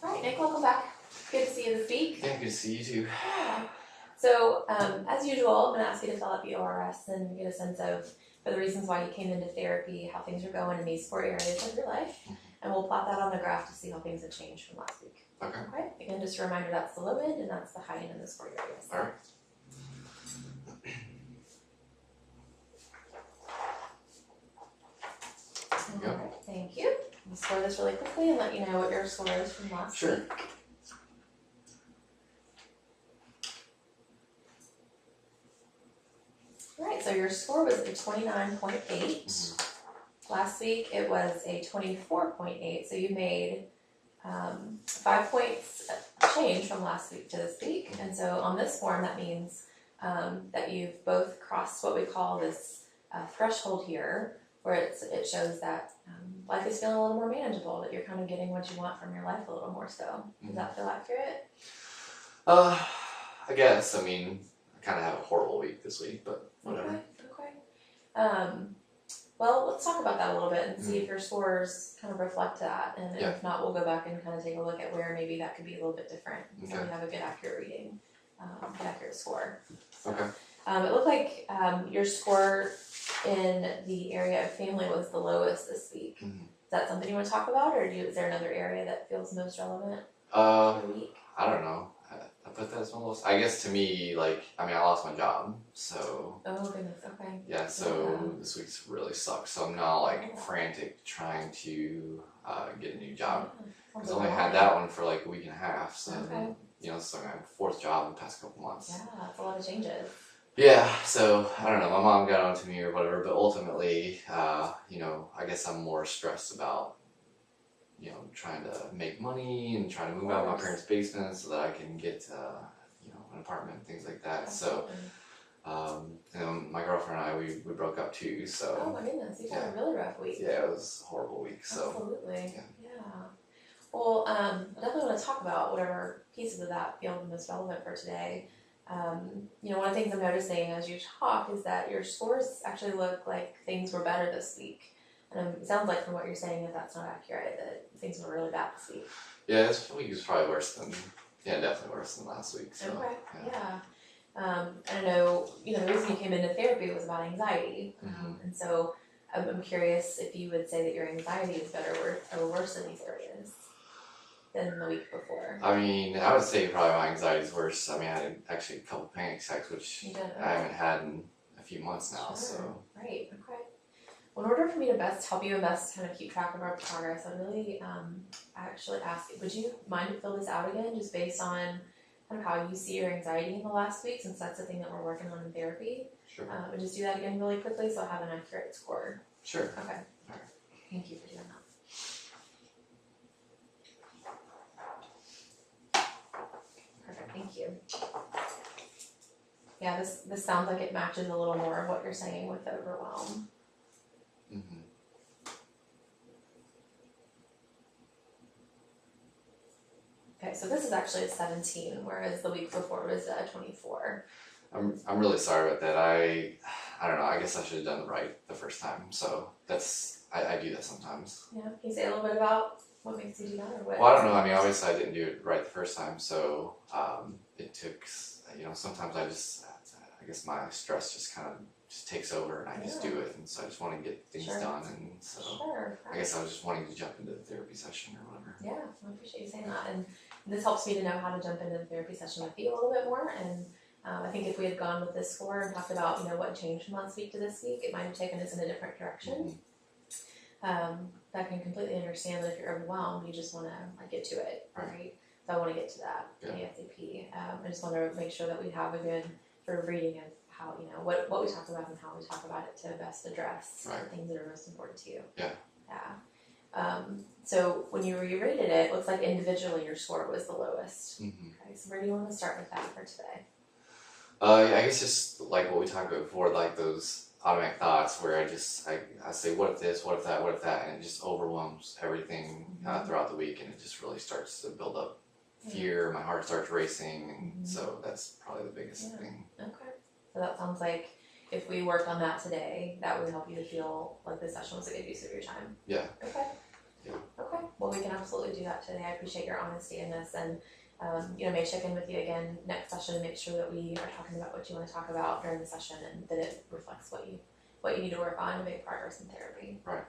All right, Nick, welcome back. Good to see you this week. Yeah, good to see you too. Yeah. So, as usual, I'm going to ask you to fill out the ORS and get a sense of for the reasons why you came into therapy, how things are going in these 4 areas of your life, and we'll plot that on the graph to see how things have changed from last week. Okay. Okay. Again, just a reminder, that's the low end and that's the high end in those 4 areas. All right. All right, thank you. I'll score this really quickly and let you know what your score is from last Sure. week. All right, so your score was a 29.8. Last week it was a 24.8, so you made 5 points change from last week to this week. And so on this form, that means that you've both crossed what we call this threshold here, where it shows that life is feeling a little more manageable, that you're kind of getting what you want from your life a little more so. Does that feel accurate? I guess. I mean, I kind of had a horrible week this week, but whatever. Okay. Well, let's talk about that a little bit and see if your scores kind of reflect that. And if not, we'll go back and kind of take a look at where maybe that could be a little bit different. So we have a good accurate reading, good accurate score. So, Okay. It looked like your score in the area of family was the lowest this week. Is that something you want to talk about, or is there another area that feels most relevant for the week? I don't know. I put that as one of those. I guess to me, like, I mean, I lost my job, so. Oh goodness. Okay. Yeah, so this week's really sucks. So I'm not like frantic trying to get a new job. Because I only had that one for like a week and a half, so you know, so I have a 4th job in the past couple months. Yeah, that's a lot of changes. Yeah, so I don't know. My mom got onto me or whatever, but ultimately, you know, I guess I'm more stressed about, you know, trying to make money and trying to move out of my parents' basement so that I can get, you know, an apartment and things like that. Absolutely. So, you know, my girlfriend and I, we broke up too. So. Oh my goodness, you've had a really rough week. Yeah, it was a horrible week. So. Absolutely. Yeah. Well, I definitely want to talk about whatever pieces of that feel the most relevant for today. You know, one of the things I'm noticing as you talk is that your scores actually look like things were better this week. And it sounds like from what you're saying that that's not accurate, that things were really bad this week. Yeah, this week was probably worse than, definitely worse than last week. So, okay, yeah. I know, you know, the reason you came into therapy was about anxiety. And so I'm curious if you would say that your anxiety is better or worse in these areas than the week before. I mean, I would say probably my anxiety is worse. I mean, I had actually a couple panic attacks, which I haven't had in a few months now. Sure. So. Right, okay. Well, in order for me to best help you and best kind of keep track of our progress, I'd really actually ask, would you mind to fill this out again, just based on kind of how you see your anxiety in the last week, since that's the thing that we're working on in therapy? Sure. And just do that again really quickly so I have an accurate score. Sure. Okay. All right. Thank you for doing that. Perfect, thank you. Yeah, this sounds like it matches a little more of what you're saying with the overwhelm. Okay, so this is actually a 17, whereas the week before was a 24. I'm really sorry about that. I don't know. I guess I should have done it right the first time. So I do that sometimes. Yeah, can you say a little bit about what makes you do that, or what? Well, I don't know. I mean, obviously I didn't do it right the first time, so it took, you know, sometimes I guess my stress just kind of just takes over and I just do it, and so I just want to get things done, and so I guess I was just wanting to jump into the therapy session or whatever. Yeah, I appreciate you saying that, and this helps me to know how to jump into the therapy session with you a little bit more. And I think if we had gone with this score and talked about, you know, what changed from last week to this week, it might have taken us in a different direction. I can completely understand that if you're overwhelmed, you just want to get to it, right? So I want to get to that ASAP. I just want to make sure that we have a good sort of reading of how, you know, what we talk about and how we talk about it to best address the things that are most important to you. Yeah. So when you re-rated it, it looks like individually your score was the lowest. Okay, so where do you want to start with that for today? I guess just like what we talked about before, like those automatic thoughts where I say, what if this, what if that, and it just overwhelms everything throughout the week, and it just really starts to build up fear. My heart starts racing, and so that's probably the biggest thing. Okay. So that sounds like if we worked on that today, that would help you to feel like this session was a good use of your time. Yeah. Okay. Yeah. Okay, well, we can absolutely do that today. I appreciate your honesty in this, and may check in with you again next session, make sure that we are talking about what you want to talk about during the session, and that it reflects what you need to work on to make progress in therapy. Right.